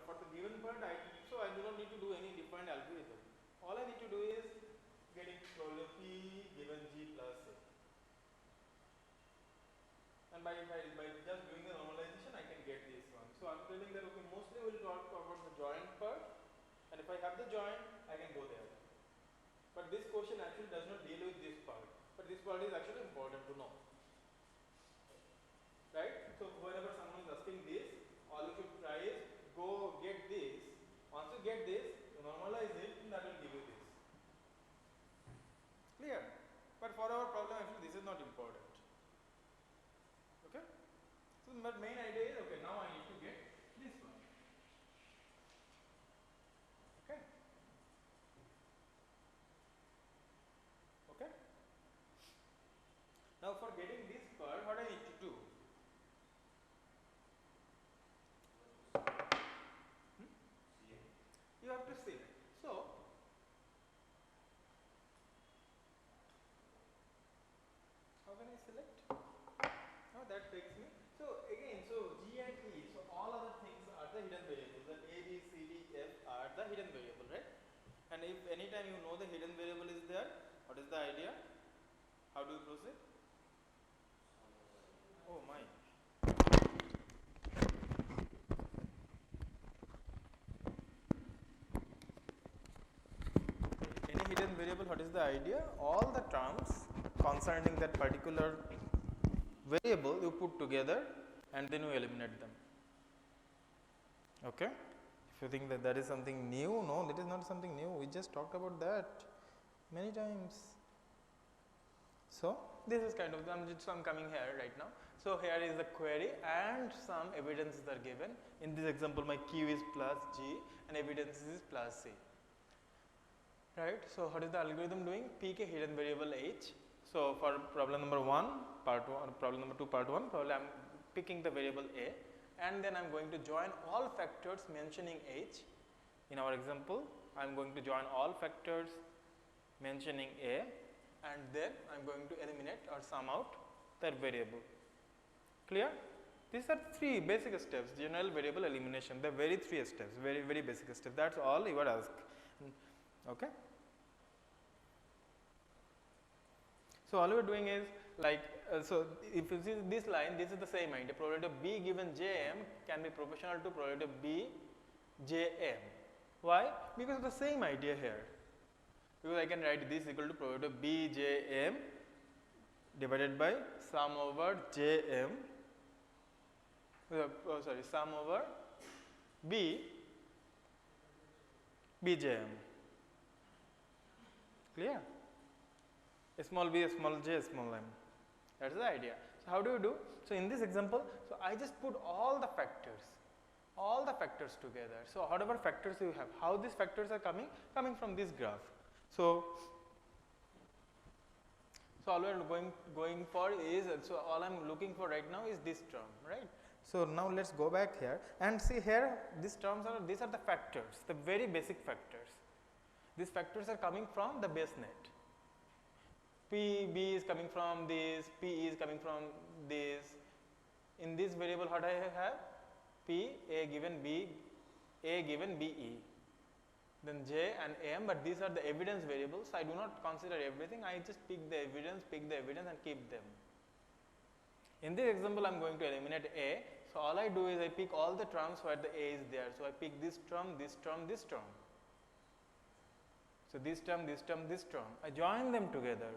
for the given part, so I do not need to do any defined algorithm. All I need to do is getting probability P given G plus A. And by just doing the normalization, I can get this one. So I'm telling that okay, mostly we'll talk about the joint part, and if I have the joint, I can go there. But this question actually does not deal with this part. But this part is actually important to know. Right? So whenever someone is asking this, all you should try is go get this. Once you get this, you normalize it, and that will give you this. Clear? But for our problem, actually, this is not important. Okay? So the main idea is okay. Now I need to get this one. Okay? Okay? Now for getting this part, what I need to do? You have to select. So how can I select? Now that takes me. So again, so G and E, so all other things are the hidden variables. That A, B, C, D, F are the hidden variable, right? And if anytime you know the hidden variable is there, what is the idea? How do you proceed? Oh my. Any hidden variable, what is the idea? All the terms concerning that particular variable you put together and then you eliminate them. Okay? If you think that that is something new, no, that is not something new. We just talked about that many times. So this is kind of, I'm coming here right now. So here is the query and some evidences are given. In this example, my Q is plus G and evidence is plus C. Right? So what is the algorithm doing? Pick a hidden variable H. So for problem number 1, part 1, problem number 2, part 1, probably I'm picking the variable A, and then I'm going to join all factors mentioning H. In our example, I'm going to join all factors mentioning A, and then I'm going to eliminate or sum out that variable. Clear? These are 3 basic steps, general variable elimination. They are very 3 steps, very basic steps. That's all you are asked. Okay? So all we are doing is like, so if you see this line, this is the same idea. Probability of B given Jm can be proportional to probability of B Jm. Why? Because of the same idea here. Because I can write this equal to probability of B Jm divided by sum over Jm. Sum over B Bjm. Clear? Small b, small j, small m. That's the idea. So how do you do? So in this example, so I just put all the factors together. So whatever factors you have, how these factors are coming from this graph. So all we are going for is, so all I'm looking for right now is this term, right? So now let's go back here and see here, these are the factors, the very basic factors. These factors are coming from the base net. B is coming from this, P is coming from this. In this variable, what I have? P, A given B, A given BE. Then J and M, but these are the evidence variables. I do not consider everything. I just pick the evidence and keep them. In this example, I am going to eliminate A. So all I do is I pick all the terms where the A is there. So I pick this term, this term, this term. So this term, this term, this term. I join them together.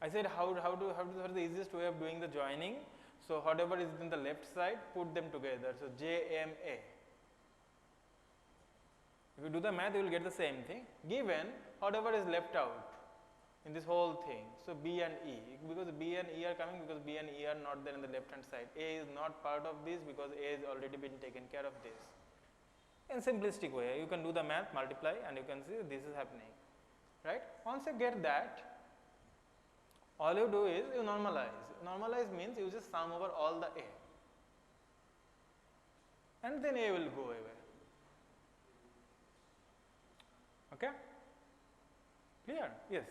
I said what is the easiest way of doing the joining? So whatever is in the left side, put them together. So JMA. If you do the math, you will get the same thing. Given whatever is left out in this whole thing. So B and E, because B and E are coming because B and E are not there in the left hand side. A is not part of this because A has already been taken care of this. In simplistic way, you can do the math, multiply, and you can see this is happening. Right? Once you get that, all you do is you normalize. Normalize means you just sum over all the A. And then A will go away. Okay? Clear? Yes.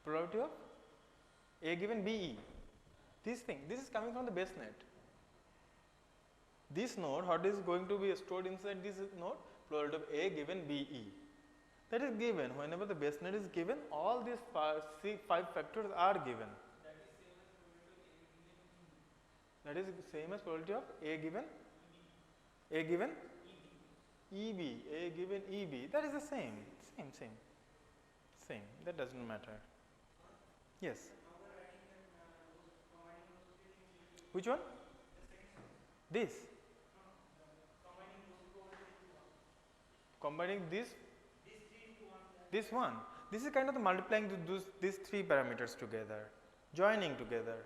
Probability of A given BE. This thing, this is coming from the base net. This node, what is going to be stored inside this node? Probability of A given BE. That is given. Whenever the base net is given, all these five factors are given. That is same as probability of A given EB. A given EB. That is the same. That doesn't matter. Yes. Which one? This. Combining this one. This is kind of the multiplying these three parameters together, joining together.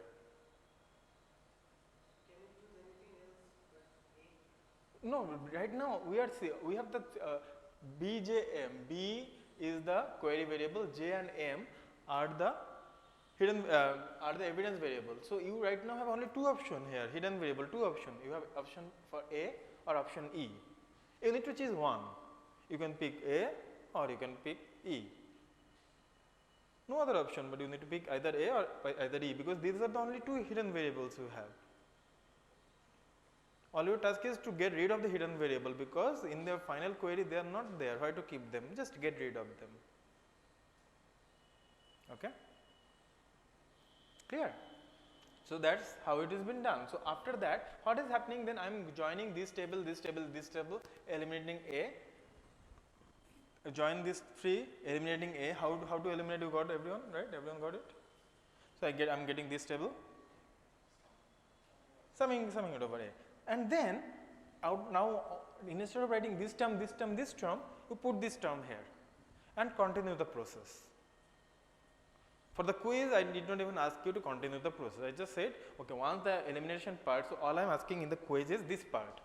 No, right now we have the BJM. B is the query variable, J and M are the hidden are the evidence variable. So you right now have only two options here, hidden variable, two options. You have option for A or option E. You need to choose one. You can pick A or you can pick E. No other option, but you need to pick either A or either E, because these are the only two hidden variables you have. All your task is to get rid of the hidden variable, because in the final query they are not there. Why to keep them? Just get rid of them. Okay? Clear? So that's how it has been done. So after that, what is happening then? I am joining this table, eliminating A. Join this three, eliminating A. How to eliminate? You got everyone, right? Everyone got it. So I'm getting this table, summing it over A, and then now instead of writing this term, you put this term here, and continue the process. For the quiz, I did not even ask you to continue the process. I just said, okay, once the elimination part, so all I am asking in the quiz is this part.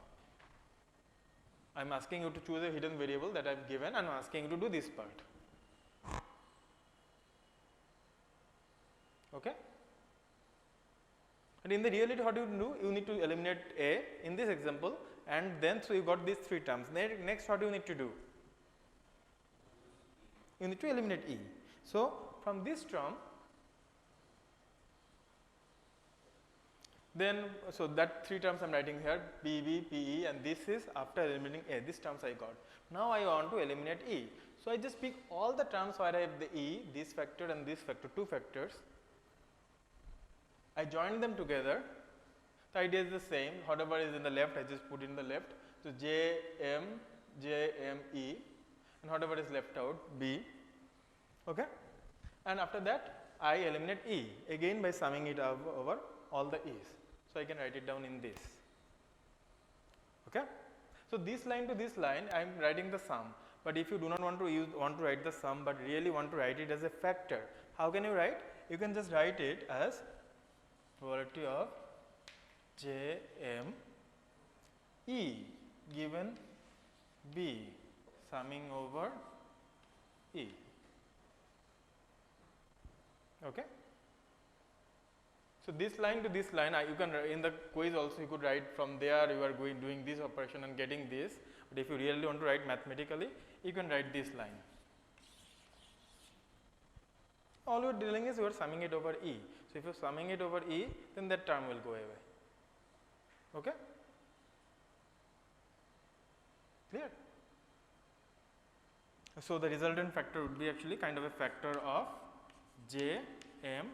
I am asking you to choose a hidden variable that I have given, and I am asking you to do this part. Okay? And in the reality, what you do? You need to eliminate A in this example, and then so you got these three terms. Next, what do you need to do? You need to eliminate E. So from this term, then so that three terms I am writing here, PB, PE, and this is after eliminating A. These terms I got. Now I want to eliminate E. So I just pick all the terms where I have the E, this factor and this factor, two factors. I join them together. The idea is the same. Whatever is in the left, I just put in the left. So J, M, E, and whatever is left out, B. Okay? And after that, I eliminate E again by summing it over all the E's. So I can write it down in this. Okay? So this line to this line, I am writing the sum. But if you do not want to write the sum, but really want to write it as a factor, how can you write? You can just write it as probability of J M E given B summing over E. Okay? So this line to this line, you can in the quiz also you could write from there. You are doing this operation and getting this. But if you really want to write mathematically, you can write this line. All you are doing is you are summing it over E. So if you are summing it over E, then that term will go away. Okay? Clear? So the resultant factor would be actually kind of a factor of J, M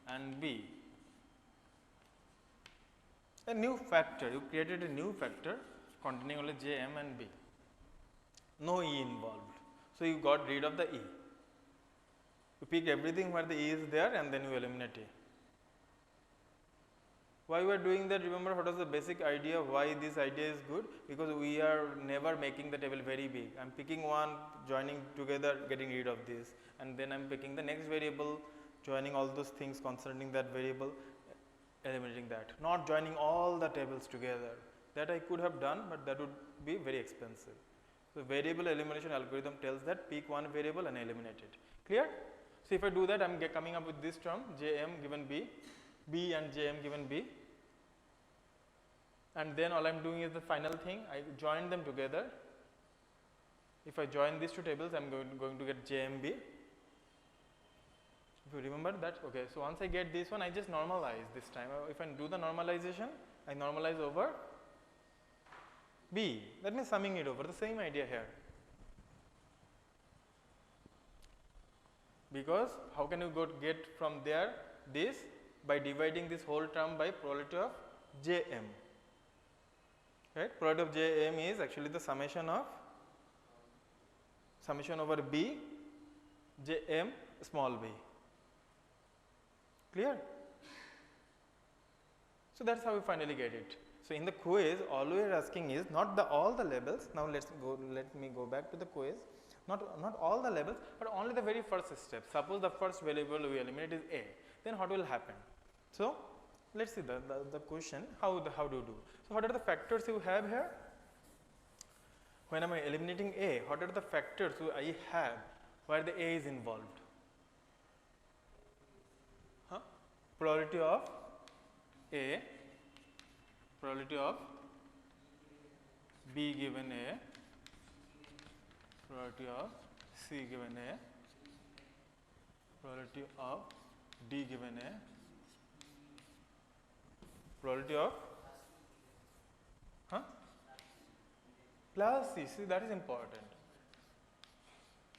and B. A new factor, you created a new factor containing only J, M and B. No E involved. So you got rid of the E. You pick everything where the E is there and then you eliminate E. Why we are doing that? Remember what was the basic idea, why this idea is good? Because we are never making the table very big. I am picking one, joining together, getting rid of this, and then I am picking the next variable, joining all those things concerning that variable, eliminating that. Not joining all the tables together. That I could have done, but that would be very expensive. So variable elimination algorithm tells that pick one variable and eliminate it. Clear? So if I do that, I am coming up with this term, Jm given B, B and Jm given B, and then all I am doing is the final thing, I join them together. If I join these two tables, I am going to get Jmb. If you remember that, okay, so once I get this one, I just normalize this time. If I do the normalization, I normalize over B. That means summing it over, the same idea here. Because how can you get from there this by dividing this whole term by probability of Jm. Right? Probability of Jm is actually the summation over B Jm small b. Clear? So that's how we finally get it. So in the quiz, all we are asking is not all the labels. Now let me go back to the quiz. Not all the labels, but only the very first step. Suppose the first variable we eliminate is A, then what will happen? So let's see the question. How do you do? So what are the factors you have here? When I am eliminating A, what are the factors I have where the A is involved? Probability of A, probability of B given A, probability of C given A, probability of D given A, probability of plus C. See, that is important.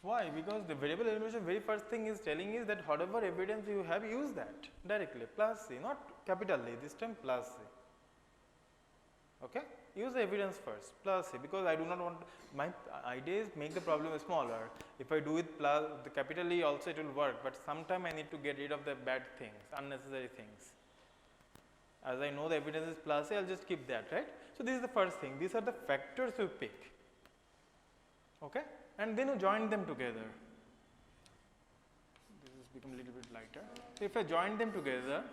Why? Because the variable elimination very first thing is telling is that whatever evidence you have, use that directly, plus C, not capital A, this time plus C. Okay? Use the evidence first, plus C, because I do not want, my idea is make the problem smaller. If I do it plus the capital E also it will work, but sometime I need to get rid of the bad things, unnecessary things. As I know the evidence is plus A, I will just keep that, right? So this is the first thing, these are the factors you pick. Okay? And then you join them together. This has become a little bit lighter. So if I join them together,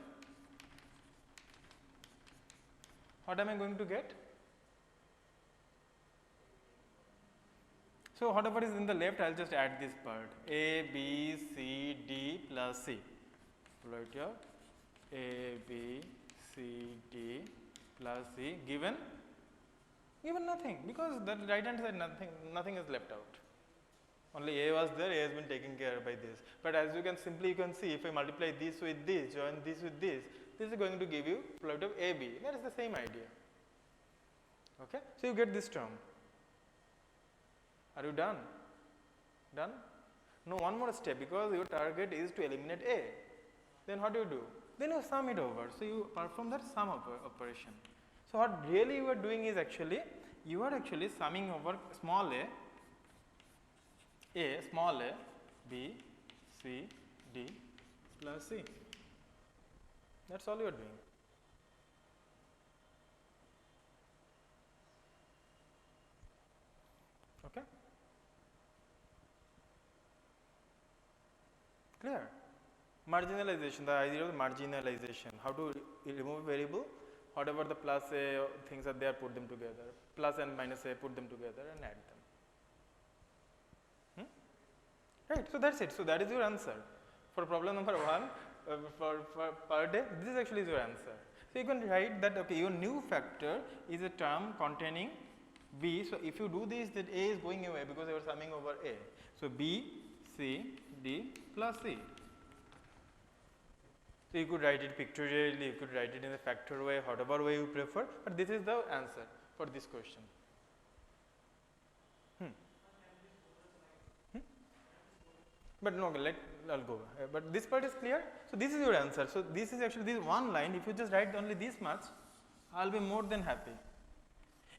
what am I going to get? So whatever is in the left, I will just add this part. A, B, C, D plus C. Right here. A, B, C, D plus C given nothing, because the right hand side nothing is left out. Only A was there, A has been taken care by this. But as you can see, if I multiply this with this, join this with this is going to give you probability of AB. That is the same idea. Okay? So you get this term. Are you done? Done? No, one more step, because your target is to eliminate A. Then what do? Then you sum it over. So you perform that sum operation. So what really you are doing is you are actually summing over small a, small a, B, C, D plus C. That's all you are doing. Okay? Clear? Marginalization, the idea of marginalization. How to remove a variable? Whatever the plus A things are there, put them together. Plus and minus A, put them together and add them. Right, so that's it. So that is your answer. For problem number 1, for per day, this is actually your answer. So you can write that, okay, your new factor is a term containing B. So if you do this, that A is going away because you are summing over A. So B, C, D plus C. So you could write it pictorially, you could write it in a factor way, whatever way you prefer, but this is the answer for this question. But no, I'll go. But this part is clear. So this is your answer. So this is actually this one line. If you just write only this much, I'll be more than happy.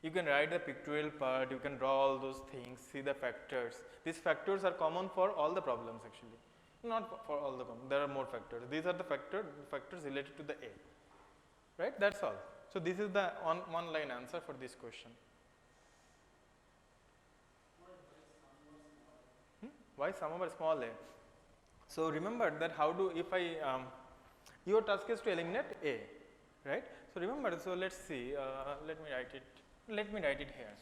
You can write the pictorial part, you can draw all those things, see the factors. These factors are common for all the problems actually. Not for all the problems, there are more factors. These are the factors related to the A. Right? That's all. So this is the one line answer for this question. Why sum over small a? So remember that if I, your task is to eliminate A, right? So remember, so let's see, let me write it here.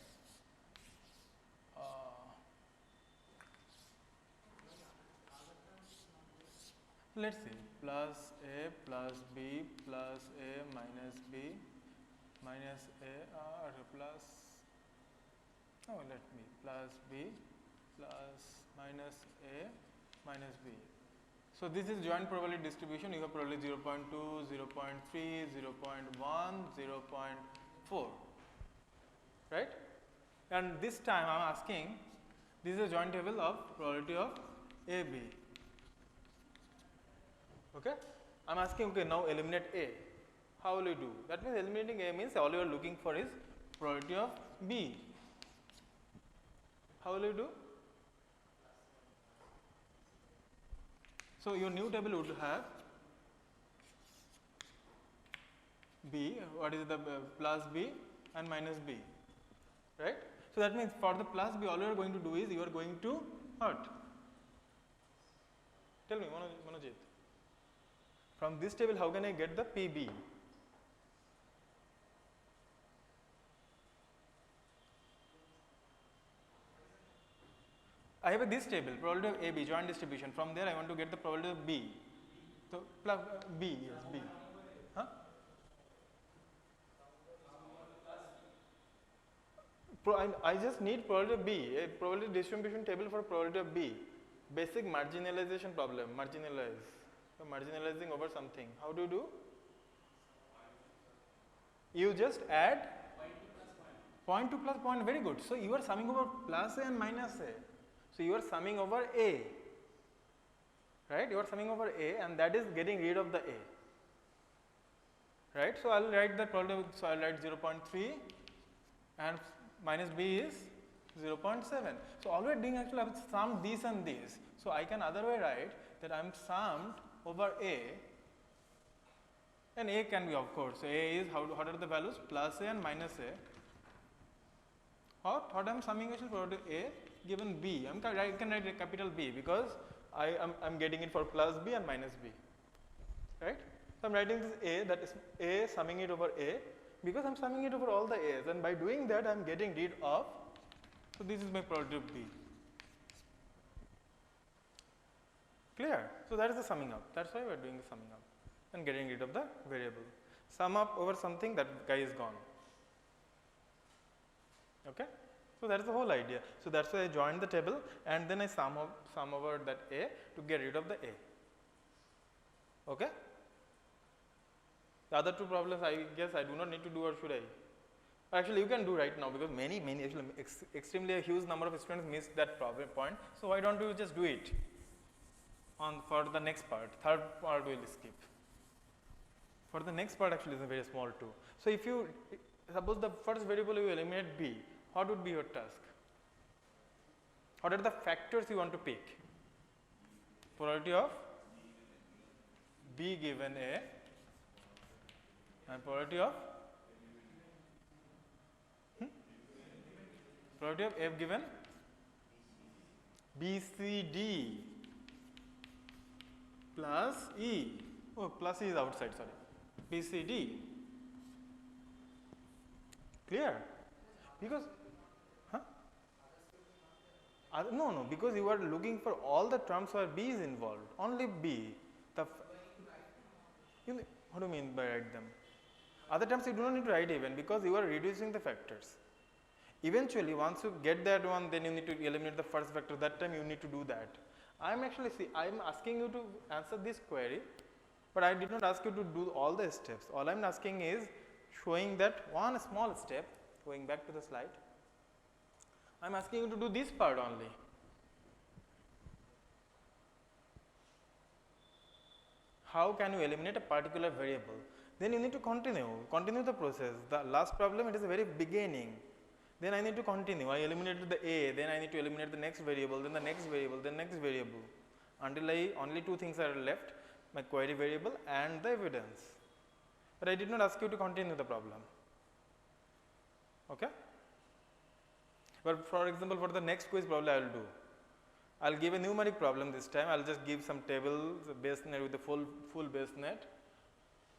Let's see, plus A plus B plus A minus B minus A or plus, plus B plus minus A minus B. So this is joint probability distribution. You have probably 0.2, 0.3, 0.1, 0.4, right? And this time I am asking, this is a joint table of probability of AB. Okay? I am asking, okay, now eliminate A. How will you do? That means eliminating A means all you are looking for is probability of B. How will you do? So your new table would have B, what is the plus B and minus B, right? So that means for the plus B, all you are going to do is you are going to what? Tell me, Manojit. From this table, how can I get the PB? I have this table, probability of AB, joint distribution. From there, I want to get the probability of B. So plus B, yes, B. Huh? I just need probability of B, a probability distribution table for probability of B. Basic marginalization problem, marginalize. So marginalizing over something. How do you do? You just add point to plus point, very good. So you are summing over plus A and minus A. So you are summing over A, right? You are summing over A and that is getting rid of the A, right? So I will write the probability, so I will write 0.3 and minus B is 0.7. So all we are doing actually I have summed these and these. So I can other way write that I am summed over A, and A can be of course, A is what are the values? Plus A and minus A. What I am summing actually probability A given B. I can write a capital B because I am getting it for plus B and minus B, right? So I am writing this A, that is A summing it over A because I am summing it over all the A's, and by doing that I am getting rid of, so this is my probability of B. Clear? So that is the summing up. That's why we are doing the summing up and getting rid of the variable. Sum up over something, that guy is gone. Okay? So that is the whole idea. So that's why I joined the table and then I sum over that A to get rid of the A. Okay? The other two problems I guess I do not need to do, or should I? Actually you can do right now because many actually extremely a huge number of students missed that problem point. So why don't you just do it for the next part? Third part we will skip. For the next part actually is a very small too. So if you suppose the first variable you eliminate B, what would be your task? What are the factors you want to pick? Probability of B given A and probability of probability of F given B, C, D plus E. Oh, plus E is outside, sorry. B, C, D. Clear? Because no, because you are looking for all the terms where B is involved, only B. What do you mean by write them? Other terms you do not need to write even because you are reducing the factors. Eventually, once you get that one, then you need to eliminate the first factor. That time you need to do that. I am asking you to answer this query, but I did not ask you to do all the steps. All I am asking is showing that one small step. Going back to the slide, I am asking you to do this part only. How can you eliminate a particular variable? Then you need to continue the process. The last problem, it is the very beginning. Then I need to continue. I eliminated the A, then I need to eliminate the next variable, then the next variable, then next variable, until only two things are left, my query variable and the evidence. But I did not ask you to continue the problem. Okay? But for example, for the next quiz probably I will do. I will give a numeric problem this time. I will just give some tables, base net with the full base net,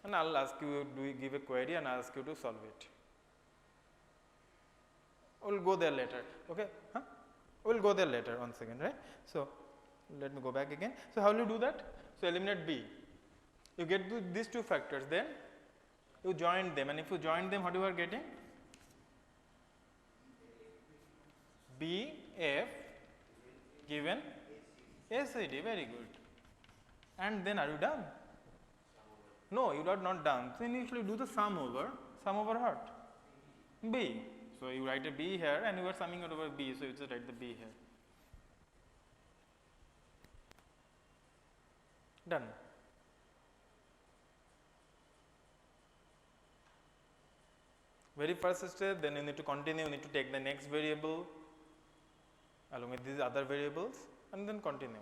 and I will ask you, give a query and ask you to solve it. We will go there later. Okay? We will go there later, 1 second, right? So let me go back again. So how will you do that? So eliminate B. You get these two factors, then you join them, and if you join them, what you are getting? B, F given ACD, very good. And then are you done? No, you are not done. Then you usually do the sum over what? B. So you write a B here and you are summing it over B, so you just write the B here. Done. Very first step, then you need to continue, you need to take the next variable along with these other variables and then continue.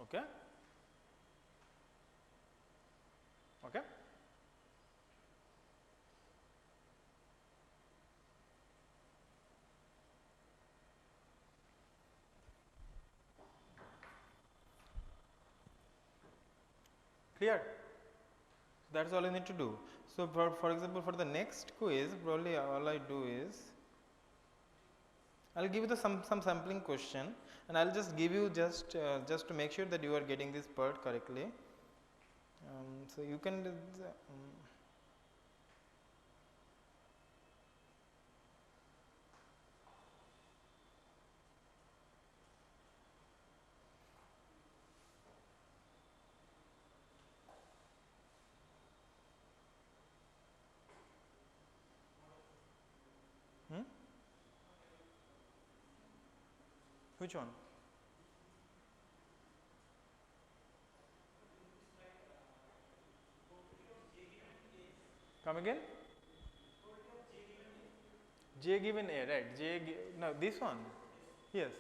Okay? Okay? Clear? That's all you need to do. So for example, for the next quiz, probably all I do is I'll give you some sampling question, and I'll just give you just to make sure that you are getting this part correctly. So you can which one? Come again? J given A, right? No, this one. Yes.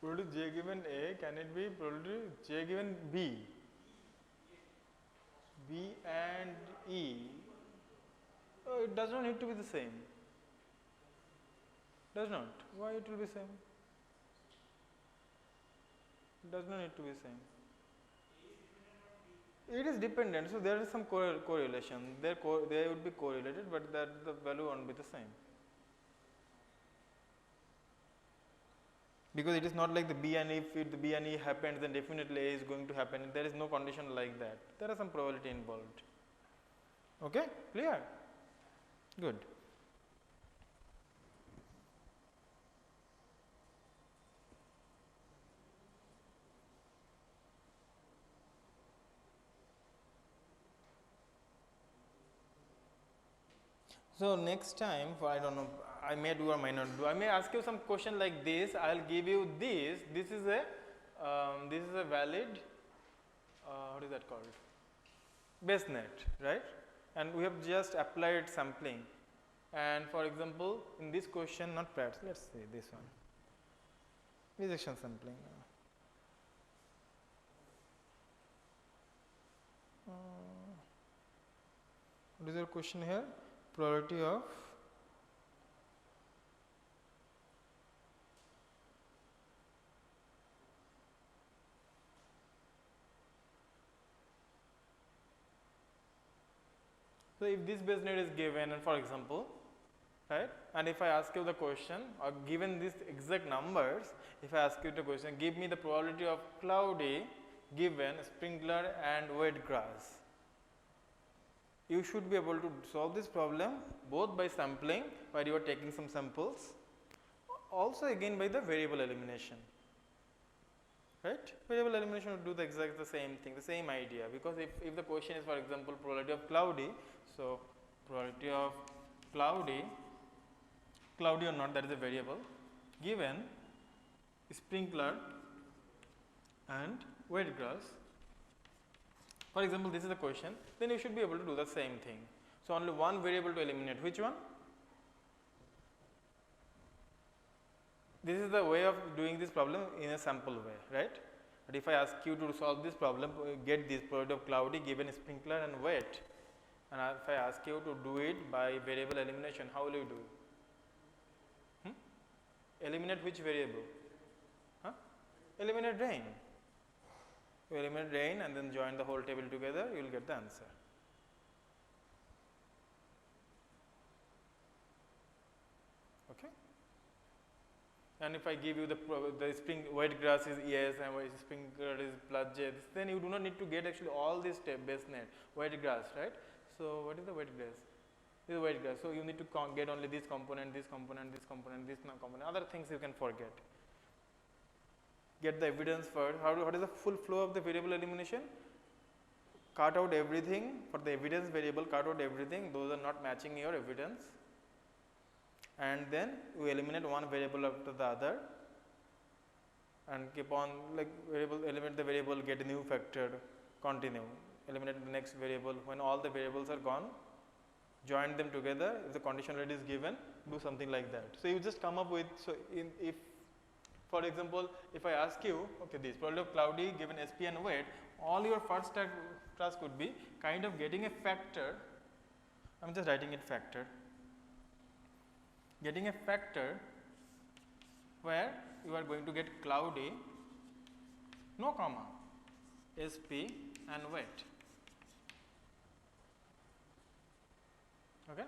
Probability J given A, can it be probability J given B? B and E. Oh, it does not need to be the same. Does not. Why it will be same? It does not need to be same. It is dependent, so there is some correlation. They would be correlated, but that the value won't be the same. Because it is not like the B and E, if the B and E happens, then definitely A is going to happen. There is no condition like that. There are some probability involved. Okay? Clear? Good. So next time, I don't know, I may do or may not do. I may ask you some question like this. I'll give you this. This is a valid. What is that called? Base net, right? And we have just applied sampling. And for example, in this question, not Pratt's. Let's say this one. Rejection sampling. What is your question here? Probability of so if this base net is given, and for example, right, and if I ask you the question or given these exact numbers, if I ask you the question, give me the probability of cloudy given sprinkler and wet grass. You should be able to solve this problem both by sampling, where you are taking some samples, also again by the variable elimination, right? Variable elimination would do the exact the same thing, the same idea, because if the question is for example probability of cloudy, so probability of cloudy or not, that is a variable, given sprinkler and wet grass. For example, this is the question, then you should be able to do the same thing. So only one variable to eliminate. Which one? This is the way of doing this problem in a sample way, right? But if I ask you to solve this problem, get this probability of cloudy given sprinkler and wet, and if I ask you to do it by variable elimination, how will you do? Eliminate which variable? Eliminate rain. You eliminate rain and then join the whole table together, you will get the answer. Okay? And if I give you the wet grass is yes and sprinkler is plus j, then you do not need to get actually all this base net, wet grass, right? So what is the wet grass? This is wet grass. So you need to get only this component, this component, this component, this component. Other things you can forget. get the evidence first. What is the full flow of the variable elimination? Cut out everything for the evidence variable, cut out everything, those are not matching your evidence, and then we eliminate one variable after the other and keep on like eliminate the variable, get a new factor, continue, eliminate the next variable. When all the variables are gone, join them together. If the condition already is given, do something like that. So you just come up with, so if for example, if I ask you, okay, this probability of cloudy given SP and wet, all your first task would be kind of getting a factor. I am just writing it factor. Getting a factor where you are going to get cloudy, no comma, SP and wet. Okay.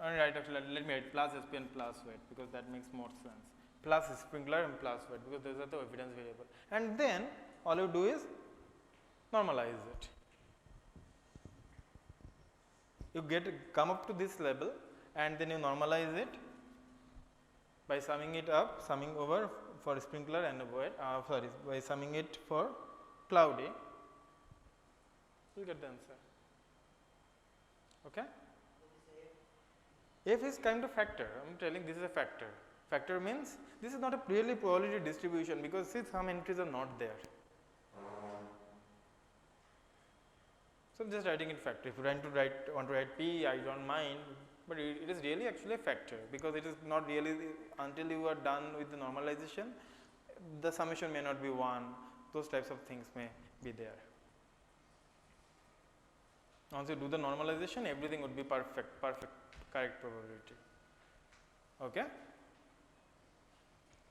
All right. Actually, let me write plus SP and plus wet because that makes more sense. Plus sprinkler and plus wet because those are the evidence variable. And then all you do is normalize it. You come up to this level and then you normalize it by summing it up, summing over for sprinkler and wet. By summing it for cloudy, you will get the answer. Okay. F is kind of factor. I am telling this is a factor. Factor means this is not a really probability distribution because see some entries are not there. So I am just writing it factor. If you want to write P, I don't mind, but it is really actually a factor because it is not really until you are done with the normalization, the summation may not be 1. Those types of things may be there. Once you do the normalization, everything would be perfect, correct probability. Okay.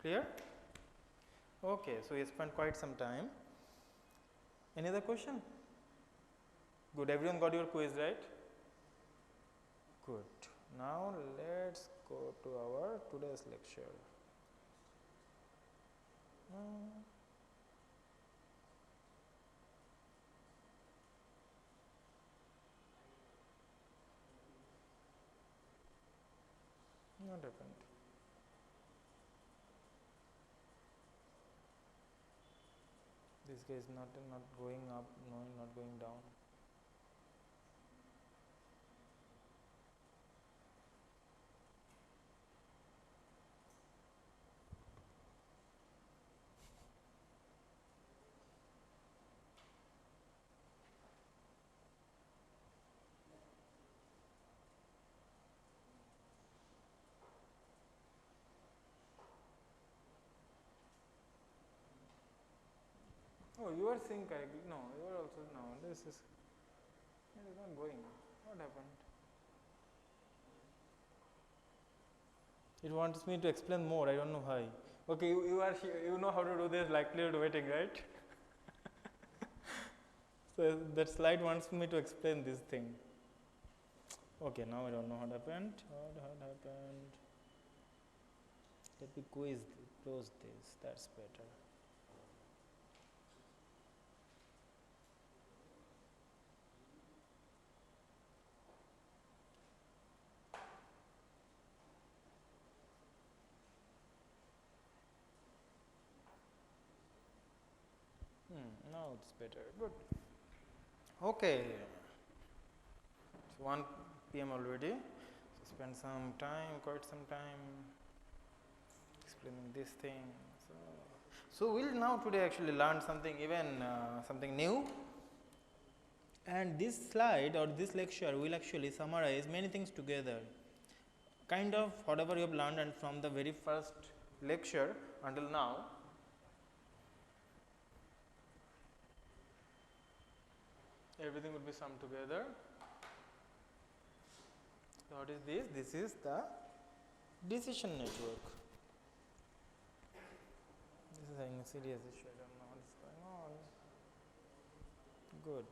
Clear? Okay, so we spent quite some time. Any other question? Good, everyone got your quiz, right? Good. Now let's go to our today's lecture. Not happened. This guy is not going up, no, not going down. Oh, you are saying correctly. No, you are also, no, this is, it is not going. What happened? It wants me to explain more, I don't know why. Okay, you know how to do this likelihood weighting, right? So that slide wants me to explain this thing. Okay, now I don't know what happened. What happened? Let me close this, that's better. Now it's better. Good. Okay. It's 1 PM already. So spend quite some time explaining this thing. So we'll now today actually learn something even something new. And this slide or this lecture will actually summarize many things together. Kind of whatever you have learned and from the very first lecture until now. Everything would be summed together. So what is this? This is the decision network. This is having a serious issue. I don't know what is going on. Good.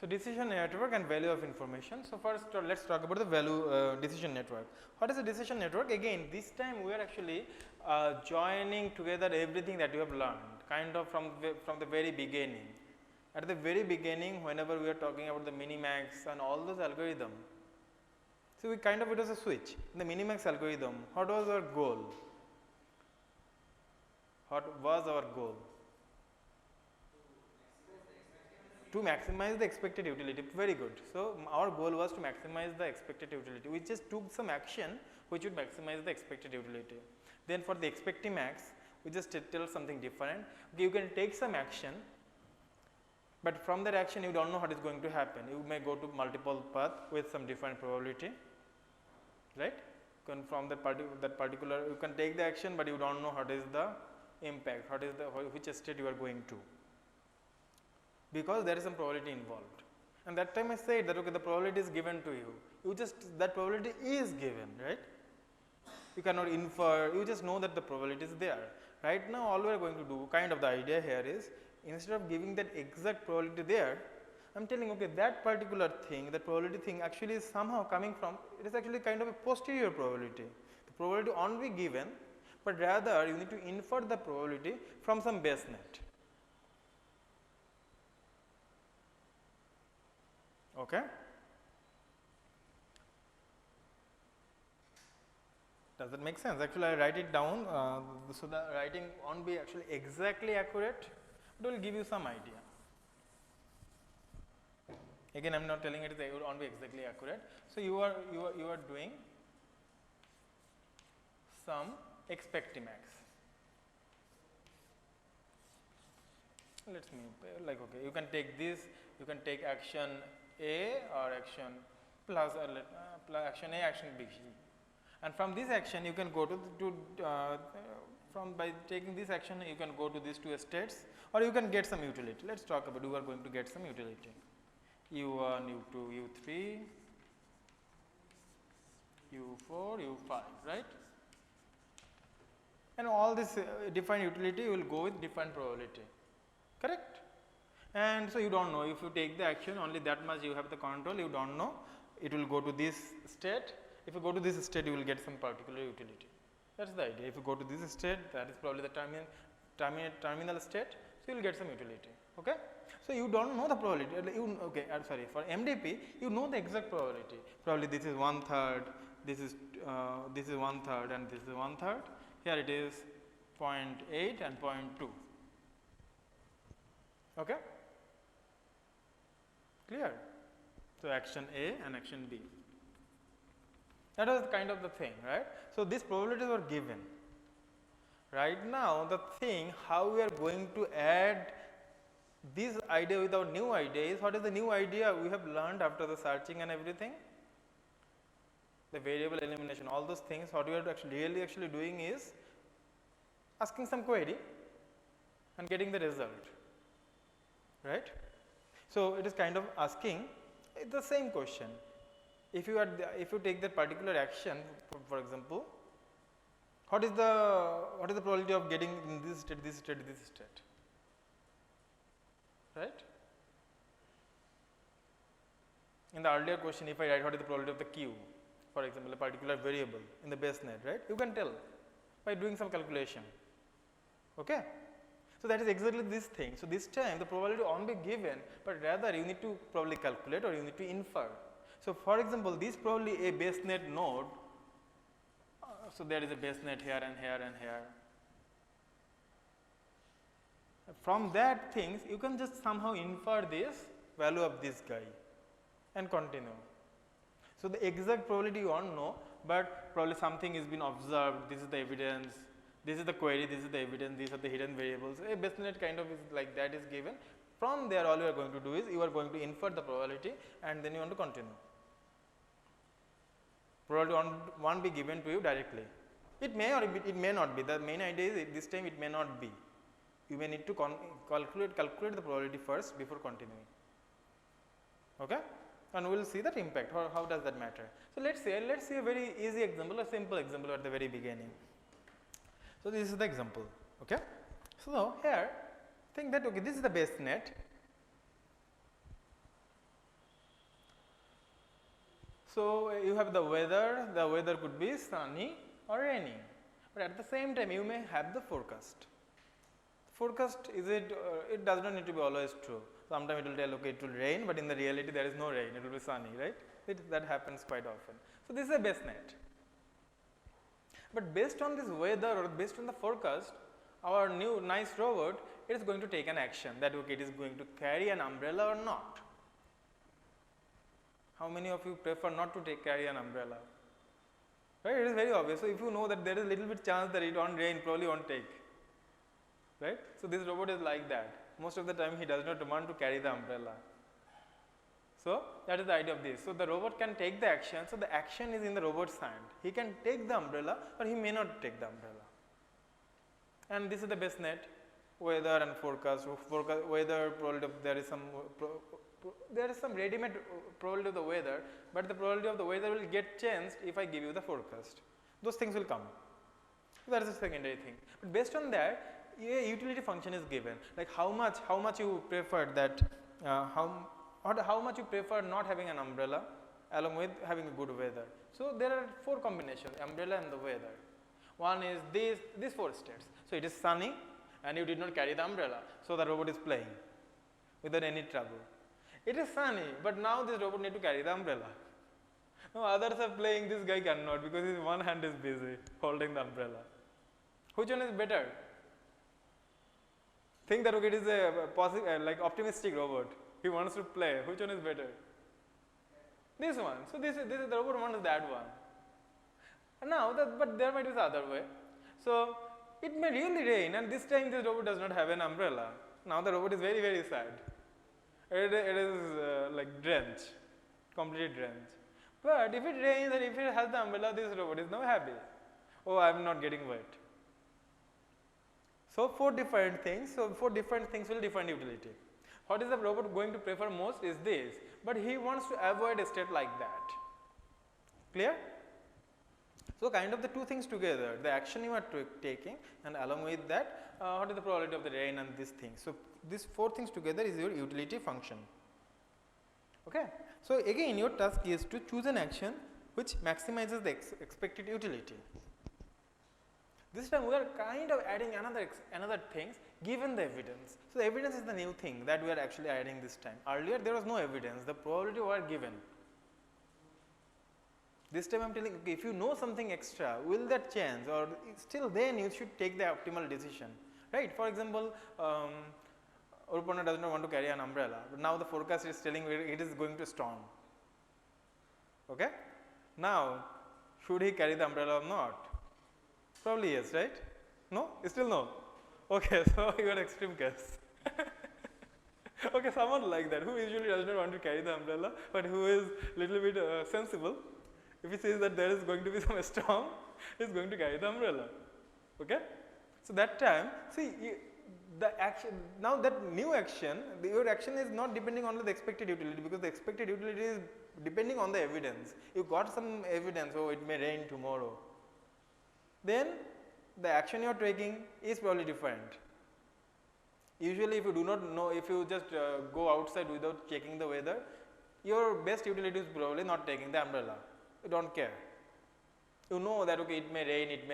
So decision network and value of information. So first let's talk about the value decision network. What is a decision network? Again, this time we are actually joining together everything that you have learned, kind of from the very beginning. At the very beginning, whenever we are talking about the minimax and all those algorithms, So we kind of, it was a switch. In the minimax algorithm, what was our goal? What was our goal? To maximize the expected utility. Very good. So our goal was to maximize the expected utility. We just took some action which would maximize the expected utility. Then for the expecting max, we just tell something different. Okay, you can take some action, but from that action you don't know what is going to happen. You may go to multiple path with some different probability, right? From that particular, you can take the action, but you don't know what is the impact, which state you are going to, because there is some probability involved. And that time I said that okay, the probability is given to you. You just, that probability is given, right? You cannot infer, you just know that the probability is there. Right now all we are going to do, kind of the idea here is, instead of giving that exact probability there, I am telling okay, that particular thing, that probability thing actually is somehow coming from, it is actually kind of a posterior probability. The probability won't be given, but rather you need to infer the probability from some base net. Okay. Does that make sense? Actually I write it down, so the writing won't be actually exactly accurate, but will give you some idea. Again I am not telling it won't be exactly accurate. So you are doing some expectimax. Let me like okay, you can take this, you can take action A or action plus action A, action B, and from this action you can go to by taking this action you can go to these two states, or you can get some utility. Let us talk about, you are going to get some utility, U1, U2, U3, U4, U5, right? And all this defined utility you will go with different probability, correct? And so you don't know, if you take the action only that much you have the control, you don't know, it will go to this state. If you go to this state you will get some particular utility. That is the idea. If you go to this state, that is probably the terminal state, so you will get some utility. Okay. So you don't know the probability. Okay, sorry, for MDP you know the exact probability. Probably this is 1/3, this is 1/3, and this is 1/3. Here it is 0.8 and 0.2. Okay. Clear? So action A and action B. That was kind of the thing, right? So these probabilities were given. Right now the thing how we are going to add this idea with our new idea is, what is the new idea we have learned after the searching and everything? The variable elimination, all those things, what we are actually doing is asking some query and getting the result, right? So it is kind of asking the same question. If you take that particular action, for example, what is the probability of getting in this state, this state, this state, right? In the earlier question, if I write what is the probability of the Q, for example, a particular variable in the base net, right? You can tell by doing some calculation. Okay. So that is exactly this thing. So this time the probability won't be given, but rather you need to probably calculate or you need to infer. So for example, this probably a base net node. So there is a base net here and here and here. From that things you can just somehow infer this value of this guy and continue. So the exact probability you won't know, but probably something is been observed, this is the evidence, this is the query, this is the evidence, these are the hidden variables. A base net kind of is like that is given. From there all you are going to do is you are going to infer the probability and then you want to continue. Probability won't be given to you directly. It may or it may not be. The main idea is this time it may not be. You may need to calculate the probability first before continuing. Okay? And we will see that impact. How does that matter? So let's see a very easy example, a simple example at the very beginning. So this is the example. Okay? So here think that okay, this is the base net. So you have the weather could be sunny or rainy, but at the same time you may have the forecast. Forecast it does not need to be always true. Sometimes it will tell okay it will rain, but in the reality there is no rain, it will be sunny, right? That happens quite often. So this is a base net. But based on this weather or based on the forecast, our new nice robot, it is going to take an action that okay, it is going to carry an umbrella or not. How many of you prefer not to carry an umbrella? Right, it is very obvious. So if you know that there is a little bit chance that it won't rain, probably won't take. Right? So this robot is like that. Most of the time he does not want to carry the umbrella. So that is the idea of this. So the robot can take the action. So the action is in the robot's hand. He can take the umbrella or he may not take the umbrella. And this is the base net, weather and forecast. Weather, probability of there is some ready-made probability of the weather, but the probability of the weather will get changed if I give you the forecast. Those things will come. That is the secondary thing. But based on that, a utility function is given. Like how much you prefer that, how much you prefer not having an umbrella along with having a good weather. So there are 4 combinations: umbrella and the weather. One is these 4 states. So it is sunny and you did not carry the umbrella. So the robot is playing without any trouble. It is sunny, but now this robot need to carry the umbrella. No, others are playing, this guy cannot because his one hand is busy holding the umbrella. Which one is better? Think that okay, it is a positive, like optimistic robot. He wants to play. Which one is better? This one. So this is the robot wants that one. Now, but there might be the other way. So it may really rain, and this time this robot does not have an umbrella. Now the robot is very, very sad. It is like drenched, completely drenched. But if it rains and if it has the umbrella, this robot is now happy. Oh, I am not getting wet. So 4 different things. So 4 different things will define utility. What is the robot going to prefer most is this, but he wants to avoid a state like that. Clear? So kind of the 2 things together, the action you are taking, and along with that, what is the probability of the rain and these things. So these 4 things together is your utility function. Okay. So again, your task is to choose an action which maximizes the expected utility. This time we are kind of adding another things given the evidence. So the evidence is the new thing that we are actually adding this time. Earlier there was no evidence, the probability were given. This time I am telling, okay, if you know something extra, will that change, or still then you should take the optimal decision, right? For example, Urpana does not want to carry an umbrella, but now the forecast is telling it is going to storm. Okay? Now, should he carry the umbrella or not? Probably yes, right? No? Still no? Okay, so you are extreme case. Okay, someone like that who usually does not want to carry the umbrella, but who is little bit sensible. If he says that there is going to be some storm, he is going to carry the umbrella. Okay? So that time, see the action, now that new action, your action is not depending on the expected utility, because the expected utility is depending on the evidence. You got some evidence, oh it may rain tomorrow. Then the action you are taking is probably different. Usually if you do not know, if you just go outside without checking the weather, your best utility is probably not taking the umbrella. You don't care. You know that okay, it may rain, it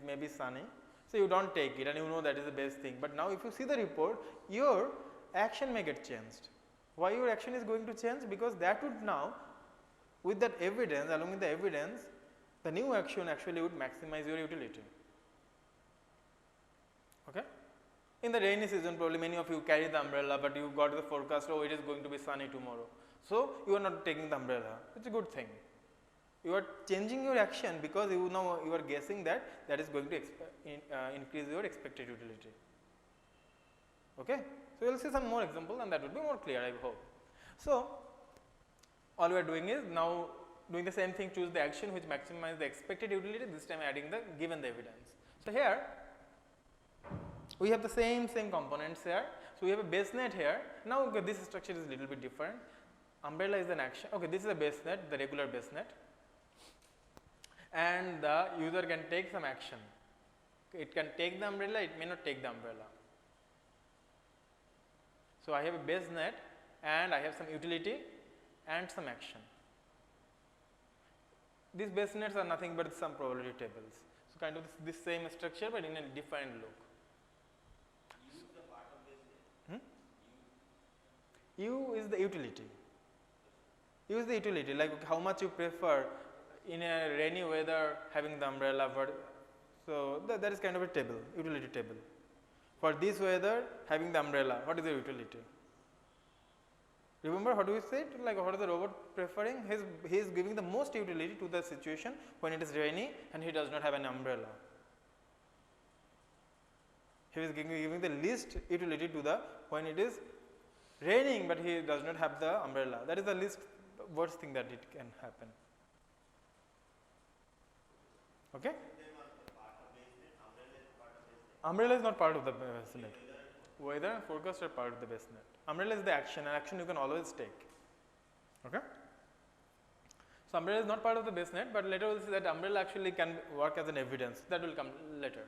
may be sunny, so you don't take it and you know that is the best thing. But now if you see the report, your action may get changed. Why your action is going to change? Because that would now, with that evidence, along with the evidence, the new action actually would maximize your utility. Okay? In the rainy season, probably many of you carry the umbrella, but you got the forecast, oh it is going to be sunny tomorrow. So you are not taking the umbrella. It's a good thing. You are changing your action because you know you are guessing that is going to increase your expected utility. Okay? So we will see some more examples and that will be more clear, I hope. So all we are doing is now doing the same thing, choose the action which maximizes the expected utility, this time adding the given the evidence. So here we have the same components here. So we have a base net here. Now okay, this structure is a little bit different. Umbrella is an action. Okay, this is a base net, the regular base net. And the user can take some action. It can take the umbrella, it may not take the umbrella. So I have a base net and I have some utility and some action. These base nets are nothing but some probability tables. So kind of this same structure but in a different look. U is the part of base net. U is the utility. U is the utility, like how much you prefer. in a rainy weather having the umbrella, so that is kind of a table, utility table. For this weather having the umbrella, what is the utility? Remember how do we say it? Like what is the robot preferring? He is giving the most utility to the situation when it is rainy and he does not have an umbrella. He is giving the least utility to the when it is raining but he does not have the umbrella. That is the least worst thing that it can happen. Okay? Umbrella is not part of the basenet. Weather and forecast are part of the basenet. Umbrella is the action, and action you can always take. Okay? So umbrella is not part of the basenet, but later we will see that umbrella actually can work as an evidence. That will come later.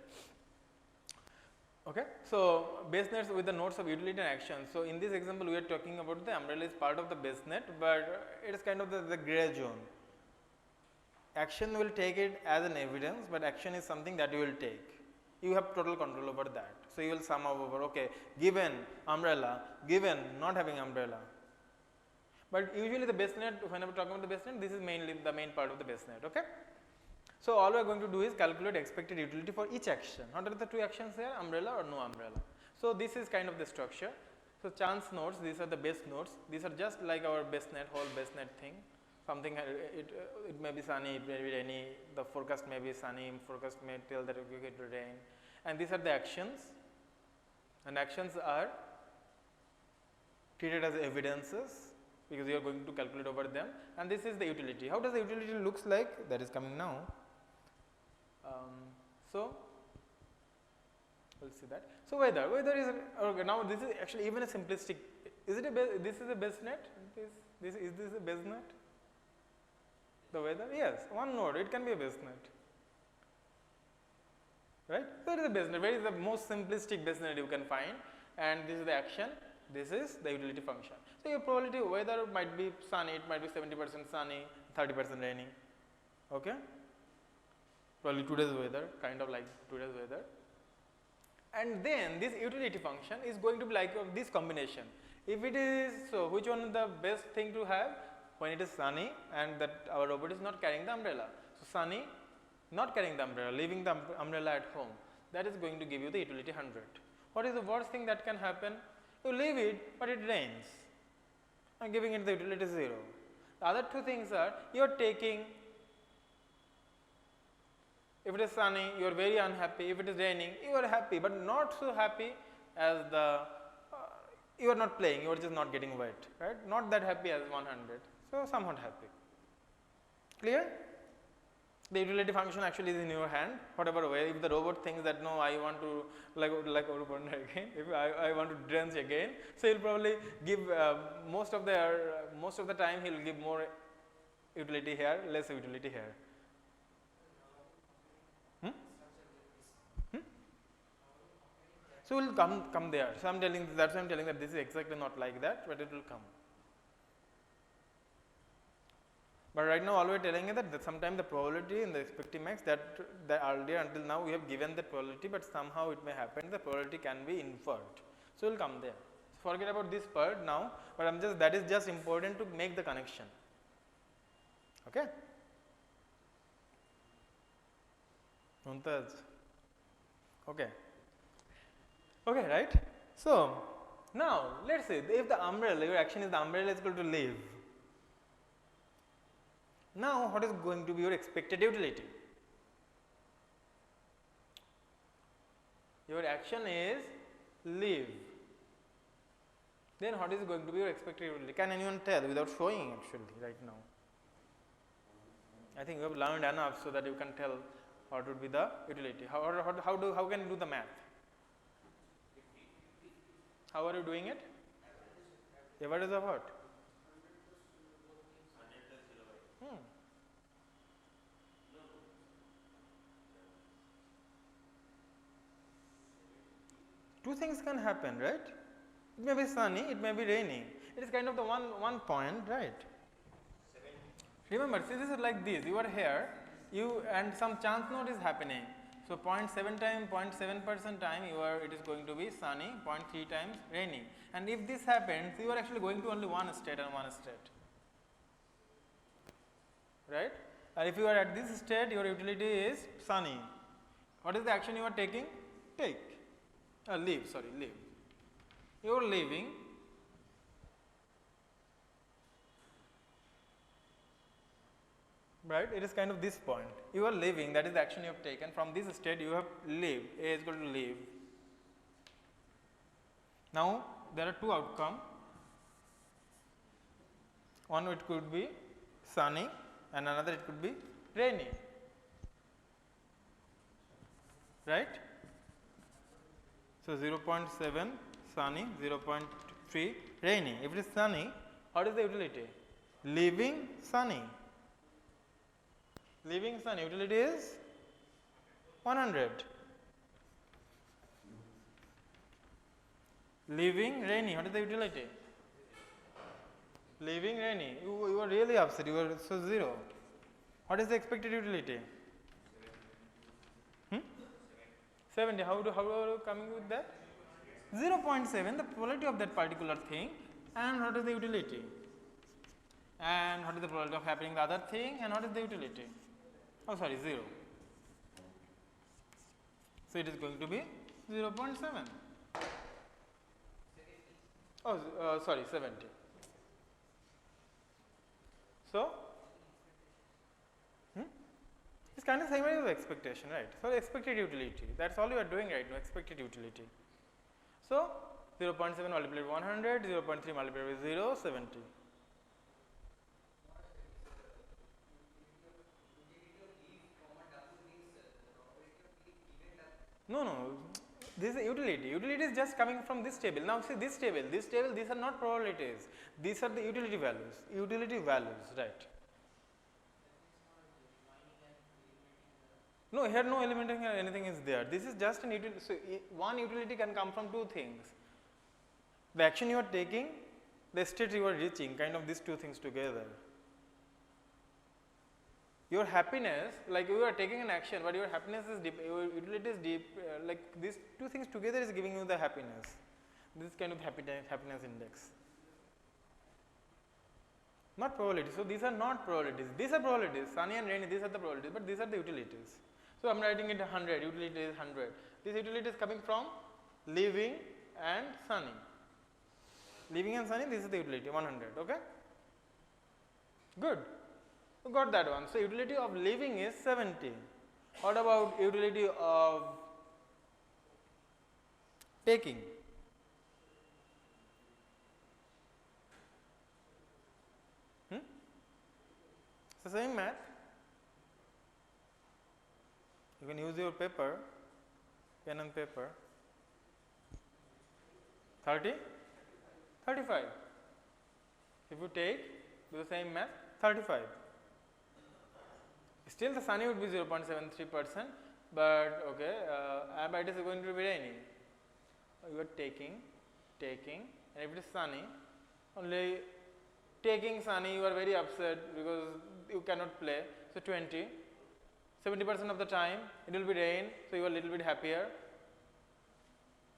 Okay? So basenets with the nodes of utility and action. So in this example we are talking about the umbrella is part of the basenet, but it is kind of the gray zone. Action will take it as an evidence, but action is something that you will take. You have total control over that. So you will sum up over, okay, given umbrella, given not having umbrella. But usually the basenet, whenever talking about the basenet, this is mainly the main part of the basenet. Okay? So all we are going to do is calculate expected utility for each action. What are the two actions here, umbrella or no umbrella? So this is kind of the structure. So chance nodes, these are the base nodes. These are just like our basenet, whole basenet thing. Something it may be sunny, it may be rainy. The forecast may be sunny. Forecast may tell that it will rain. And these are the actions. And actions are treated as evidences because you are going to calculate over them. And this is the utility. How does the utility looks like? That is coming now. So we'll see that. So weather is okay. Now this is actually even a simplistic. Is it a this is a basenet? Is this a basenet? The weather? Yes, one node. It can be a basenet. Right? So it is a basenet. Where is the most simplistic basenet you can find? And this is the action. This is the utility function. So your probability weather might be sunny. It might be 70% sunny, 30% rainy. Okay? Probably today's weather, kind of like today's weather. And then this utility function is going to be like this combination. If it is, so which one is the best thing to have? When it is sunny and that our robot is not carrying the umbrella. So sunny, not carrying the umbrella, leaving the umbrella at home. That is going to give you the utility 100. What is the worst thing that can happen? You leave it, but it rains. And giving it the utility 0. The other two things are, you are taking, if it is sunny, you are very unhappy. If it is raining, you are happy, but not so happy as the, you are not playing, you are just not getting wet, right? Not that happy as 100. So somewhat happy. Clear? The utility function actually is in your hand. Whatever way, if the robot thinks that no, I want to like again, if I want to drench again, so he'll probably give most of the time he'll give more utility here, less utility here. So we'll come there. So I'm telling that's why I'm telling that this is exactly not like that, but it will come. But right now all we are telling is that sometimes the probability in the expected max that earlier until now we have given the probability, but somehow it may happen the probability can be inferred. So we'll come there. So forget about this part now, but that is just important to make the connection. Okay? Mumtaz. Okay. Okay, right? So now let's say if the umbrella, your action is the umbrella is equal to leave. Now what is going to be your expected utility? Your action is leave. Then what is going to be your expected utility? Can anyone tell without showing actually right now? I think you have learned enough so that you can tell what would be the utility. How can you do the math? How are you doing it? Average of what? Two things can happen, right? It may be sunny, it may be raining. It is kind of the one point, right? Remember, see, this is like this. You are here, and some chance node is happening. So 0.7 time, 0.7% time, it is going to be sunny. 0.3 times raining. And if this happens, you are actually going to only one state and one state, right? And if you are at this state, your utility is sunny. What is the action you are taking? Take. Leave, sorry, leave. You are leaving. Right? It is kind of this point. You are leaving, that is the action you have taken. From this state, you have leave. A is equal to leave. Now, there are two outcomes. One, it could be sunny, and another it could be rainy. Right? So, 0.7 sunny, 0.3 rainy. If it is sunny, what is the utility? Leaving sunny. Leaving sun, utility is 100. Leaving rainy, what is the utility? Leaving rainy, you are really upset, you are so 0. What is the expected utility? 70. How are you coming with that? 0.7, the probability of that particular thing, and what is the utility? And what is the probability of happening the other thing, and what is the utility? Oh, sorry, 0. So it is going to be 0.7. Oh, sorry, 70. So, it's kind of similar to expectation, right? So, expected utility, that's all you are doing right now, expected utility. So, 0.7 multiplied with 100, 0.3 multiplied with 0, 70. No, this is utility. Utility is just coming from this table. Now, see this table, these are not probabilities. These are the utility values. Utility values, right? No, here no elementing or anything is there. This is just an utility. So, one utility can come from two things. The action you are taking, the state you are reaching, kind of these two things together. Your happiness, like you are taking an action, but your happiness is deep, your utility is deep, like these two things together is giving you the happiness. This kind of happiness index. Not probability. So, these are not probabilities. These are probabilities. Sunny and rainy, these are the probabilities, but these are the utilities. So, I am writing it 100, utility is 100. This utility is coming from leaving and sunny. Leaving and sunny, this is the utility 100. Okay? Good. You got that one. So, utility of leaving is 70. What about utility of taking? It's the same math. You can use your paper, pen and paper. 30, 35. If you take, do the same math, 35. Still the sunny would be 0.73%, but okay, but it is going to be rainy. You are taking, and if it is sunny, only taking sunny, you are very upset because you cannot play. So 20, 70% of the time it will be rain, so you are a little bit happier.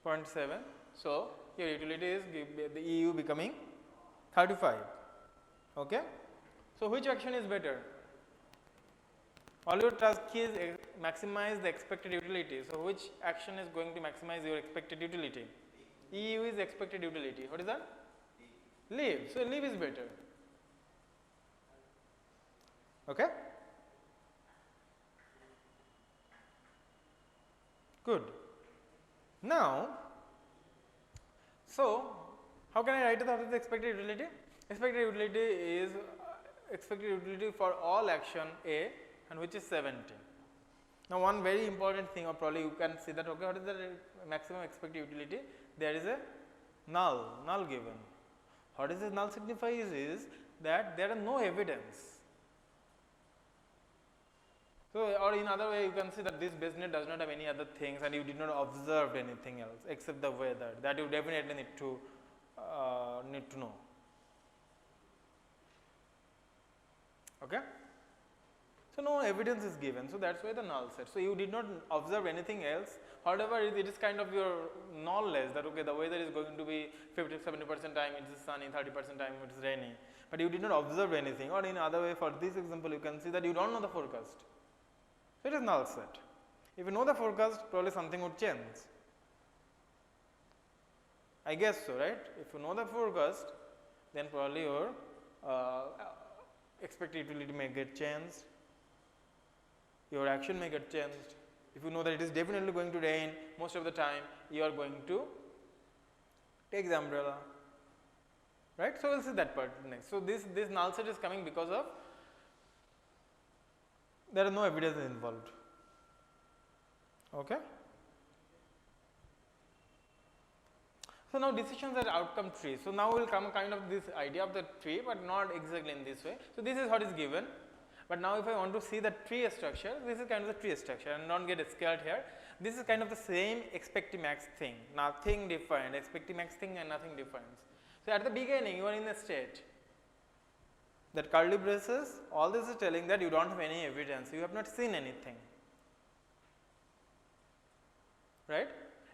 0.7. So your utility is the EU becoming 35. Okay. So which action is better? All your task is maximize the expected utility. So which action is going to maximize your expected utility? EU is expected utility. What is that? Leave. So leave is better. Okay? Good. Now, so how can I write it out of the expected utility? Expected utility is expected utility for all action A, and which is 70. Now, one very important thing, or probably you can see that, okay, what is the maximum expected utility? There is a null given. What is this null signifies is that there are no evidence. So, or in other way you can see that this basenet does not have any other things and you did not observe anything else except the weather, that you definitely need to know. Okay? So, no evidence is given, so that is why the null set. So, you did not observe anything else, however, it is kind of your knowledge that okay, the weather is going to be 50-70% time it is sunny, 30% time it is rainy, but you did not observe anything, or in other way for this example you can see that you don't know the forecast. So it is null set. If you know the forecast, probably something would change. I guess so, right? If you know the forecast, then probably your expected utility may get changed, your action may get changed. If you know that it is definitely going to rain most of the time, you are going to take the umbrella, right? So, we will see that part next. So, this null set is coming because of there are no evidence involved. Okay. So, now decisions are outcome tree. So, now we will come kind of this idea of the tree, but not exactly in this way. So, this is what is given, but now if I want to see the tree structure, this is kind of the tree structure, and not get scared here. This is kind of the same expected max thing, nothing different, expected max thing and nothing different. So, at the beginning you are in a state that curly braces, all this is telling that you do not have any evidence, you have not seen anything, right?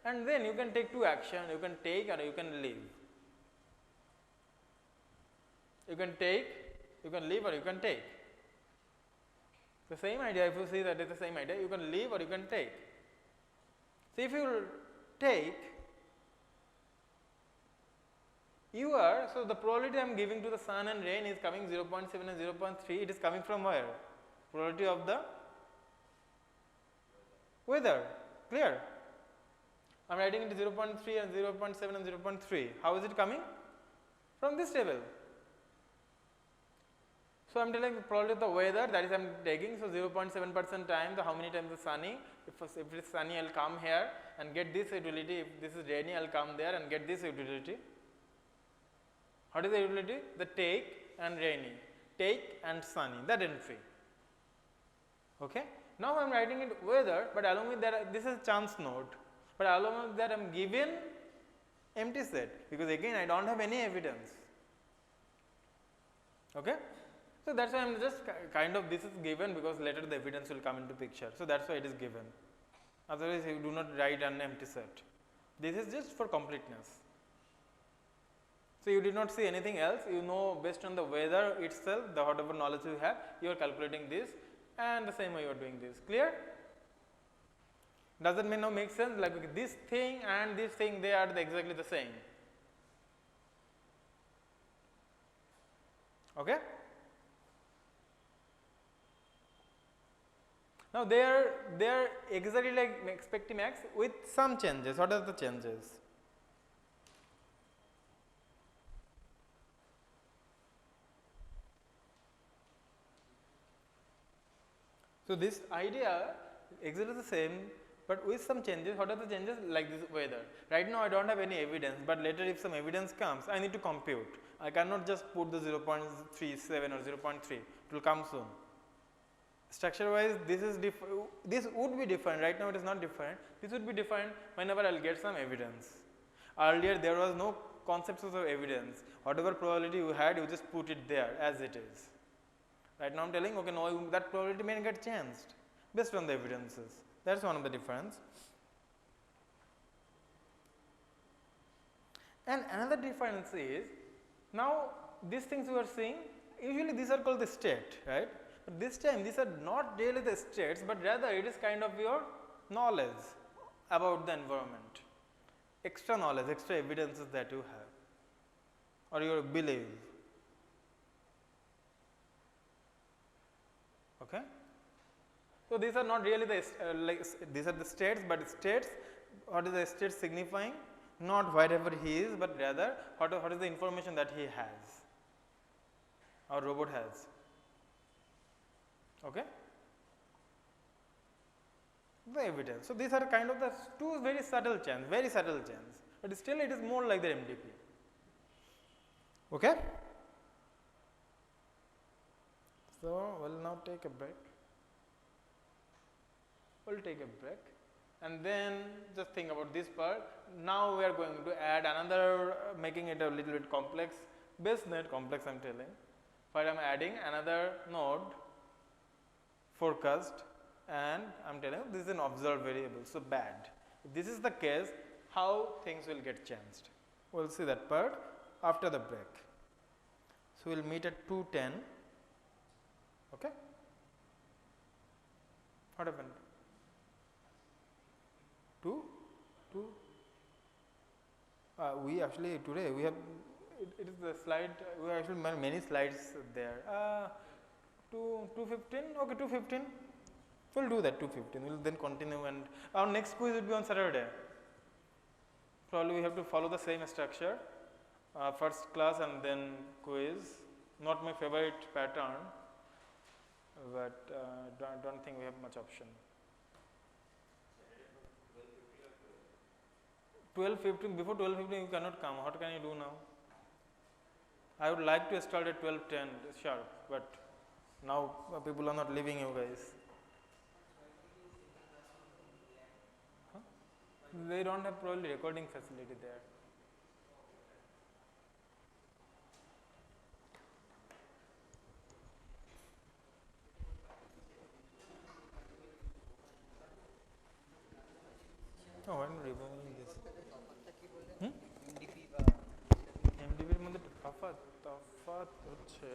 And then you can take two actions, you can take or you can leave. You can take, you can leave, or you can take. The same idea, if you see that it is the same idea, you can leave or you can take. So, if you take, you are, so the probability I am giving to the sun and rain is coming 0.7 and 0.3, it is coming from where? Probability of the weather, clear? I am writing it 0.3 and 0.7 and 0.3. How is it coming? From this table. So, I am telling the probability of the weather, that is I am taking. So, 0.7% time, how many times is sunny. If it is sunny, I will come here and get this utility. If this is rainy, I will come there and get this utility. What is the utility? The take and rainy, take and sunny, that entry. Okay. Now, I am writing it weather, but along with that, this is chance node. But along with that I am given empty set, because again I do not have any evidence. Okay. So, that is why I am just kind of this is given, because later the evidence will come into picture. So, that is why it is given, otherwise you do not write an empty set. This is just for completeness. So, you did not see anything else, you know based on the weather itself, the whatever knowledge you have, you are calculating this, and the same way you are doing this. Clear? Does that now make sense? Like this thing and this thing, they are exactly the same. Okay. Now, they are exactly like expected max with some changes. What are the changes? So, this idea exactly the same, but with some changes. What are the changes? Like this weather. Right now I do not have any evidence, but later if some evidence comes, I need to compute. I cannot just put the 0.37 or 0.3, it will come soon. Structure wise, this would be different. Right now it is not different. This would be different whenever I will get some evidence. Earlier there was no concepts of evidence. Whatever probability you had, you just put it there as it is. Right now I am telling, okay, no, that probability may get changed based on the evidences. That is one of the difference. And another difference is, now these things you are seeing, usually these are called the state, right? But this time these are not really the states, but rather it is kind of your knowledge about the environment, extra knowledge, extra evidences that you have, or your belief. Okay. So, these are not really the these are the states, but states, what is the state signifying? Not wherever he is, but rather what is the information that he has, our robot has. Okay. The evidence. So, these are kind of the two very subtle changes, but still it is more like the MDP. Okay. So, we will now take a break. We will take a break and then just think about this part. Now, we are going to add another, making it a little bit complex, base net complex I am telling. Where I am adding another node, forecast, and I am telling this is an observed variable. So, bad. If this is the case, how things will get changed? We will see that part after the break. So we'll meet at 2:10. Okay. What happened? 2? We actually today we have it is the slide. We have actually many slides there. 2:15. Okay, 2:15. We'll do that 2:15. We'll then continue, and our next quiz will be on Saturday. Probably we have to follow the same structure. First class and then quiz. Not my favorite pattern, but don't think we have much option. 12:15. Before 12:15 you cannot come. What can you do now? I would like to start at 12:10 sharp, but now people are not leaving you guys. Huh? They don't have probably recording facility there. Oh, I'm removing this. MDP এর মধ্যে তফাৎ হচ্ছে